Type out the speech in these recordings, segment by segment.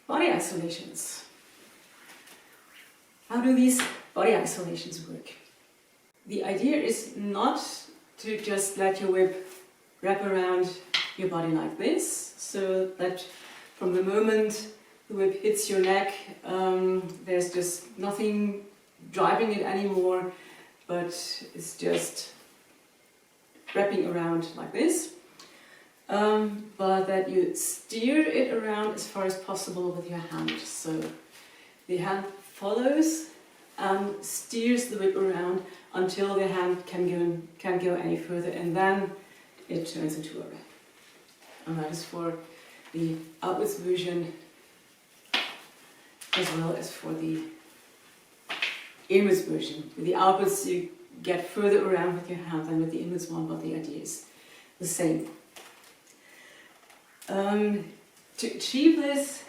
Body isolations. How do these body isolations work? The idea is not to just let your whip wrap around your body like this, so that from the moment the whip hits your neck, there's just nothing driving it anymore, but it's just wrapping around like this. But that you steer it around as far as possible with your hand. So the hand follows and steers the whip around until the hand can't go any further, and then it turns into a wrap. And that is for the outwards version as well as for the inwards version. With the outwards you get further around with your hand than with the inwards one, but the idea is the same. To achieve this,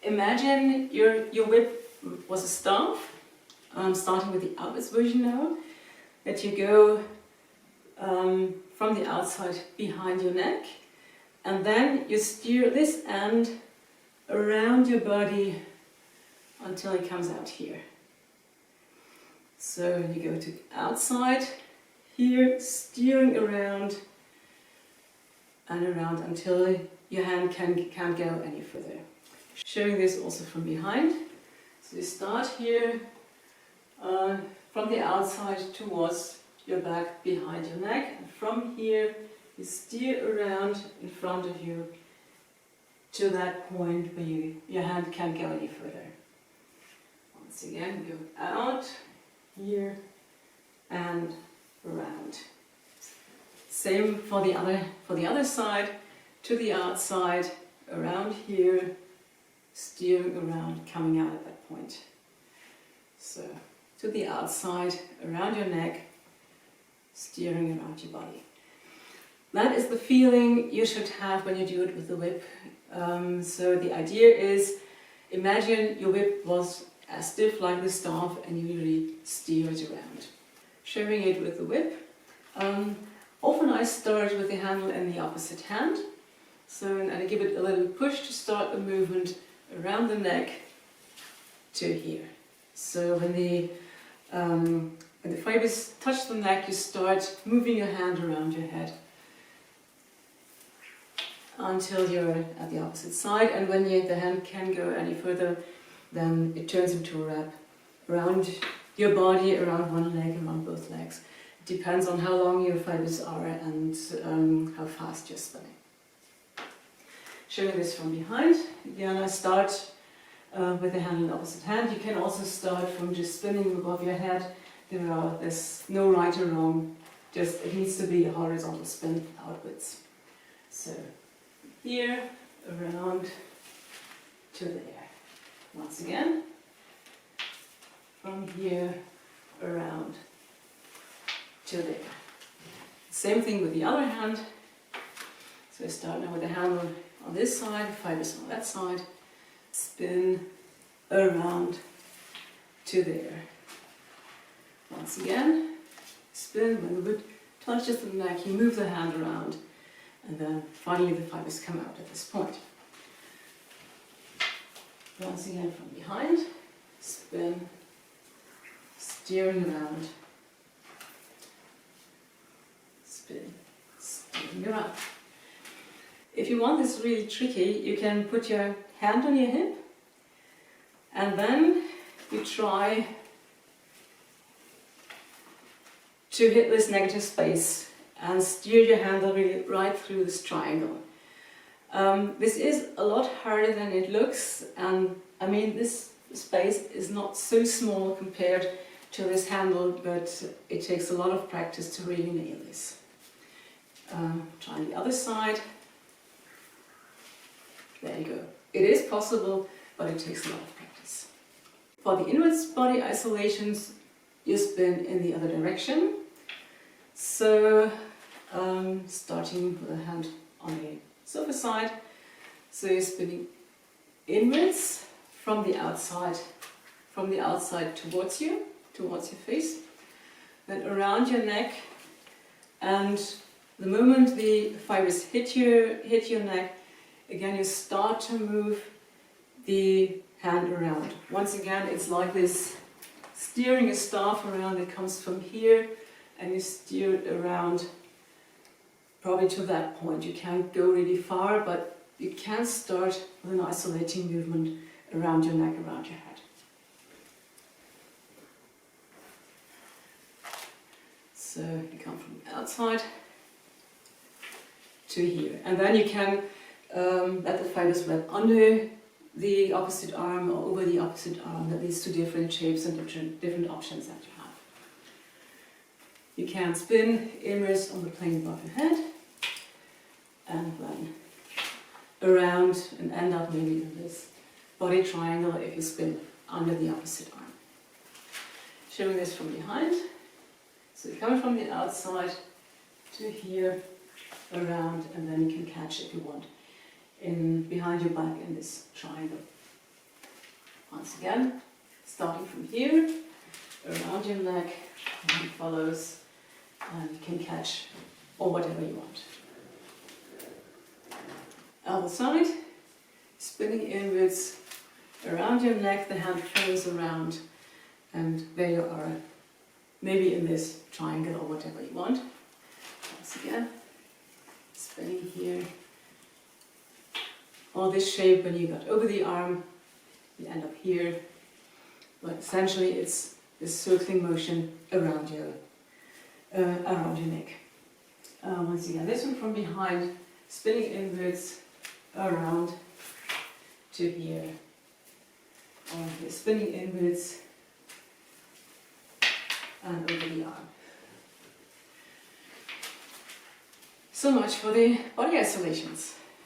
imagine your whip was a staff. Starting with the outwards version now, that you go from the outside behind your neck, and then you steer this end around your body until it comes out here. So you go to the outside here, steering around and around until your hand can't go any further. Showing this also from behind. So you start here from the outside towards your back behind your neck, and from here you steer around in front of you to that point where your hand can't go any further. Once again, go out here and around. Same for the other side, to the outside, around here, steering around, coming out at that point. So to the outside, around your neck, steering around your body. That is the feeling you should have when you do it with the whip. So the idea is, imagine your whip was as stiff like the staff and you really steer it around. Showing it with the whip. Often I start with the handle in the opposite hand. So, and I give it a little push to start the movement around the neck to here. So when the fibers touch the neck, you start moving your hand around your head until you're at the opposite side, and when the hand can't go any further, then it turns into a wrap around your body, around one leg, around both legs. It depends on how long your fibers are and how fast you're spinning. Showing this from behind, again I start with the hand in the opposite hand. You can also start from just spinning above your head. There's no right or wrong, just it needs to be a horizontal spin outwards. So here, around to there. Once again, from here, around to there. Same thing with the other hand. So I start now with the handle on this side, fibers on that side, spin around to there. Once again, spin, when the whip touches the neck, you move the hand around, and then finally the fibers come out at this point. Once again from behind, spin, steering around, spin, steering around. If you want this really tricky, you can put your hand on your hip, and then you try to hit this negative space and steer your handle really right through this triangle. This is a lot harder than it looks, and I mean this space is not so small compared to this handle, but it takes a lot of practice to really nail this. Try the other side. There you go. It is possible, but it takes a lot of practice. For the inwards body isolations, you spin in the other direction. So, starting with the hand on the sofa side, so you're spinning inwards from the outside towards you, towards your face, then around your neck, and the moment the fibers hit your neck, again you start to move the hand around. Once again, it's like this, steering a staff around. It comes from here and you steer it around probably to that point. You can't go really far, but you can start with an isolating movement around your neck, around your head. So you come from the outside to here, and then you can let the fibers wrap under the opposite arm or over the opposite arm. That leads to different shapes and different options that you have. You can spin inwards on the plane above your head and then around and end up maybe in this body triangle if you spin under the opposite arm. Showing this from behind. So you're coming from the outside to here, around, and then you can catch if you want in behind your back in this triangle. Once again, starting from here, around your neck, and it follows, and you can catch or whatever you want. Other side, spinning inwards, around your neck, the hand follows around, and there you are, maybe in this triangle or whatever you want. Once again, spinning here. Or this shape when you got over the arm, you end up here. But essentially it's this circling motion around your neck. Once again, this one from behind, spinning inwards, around to here. Or here, spinning inwards and over the arm. So much for the body isolations.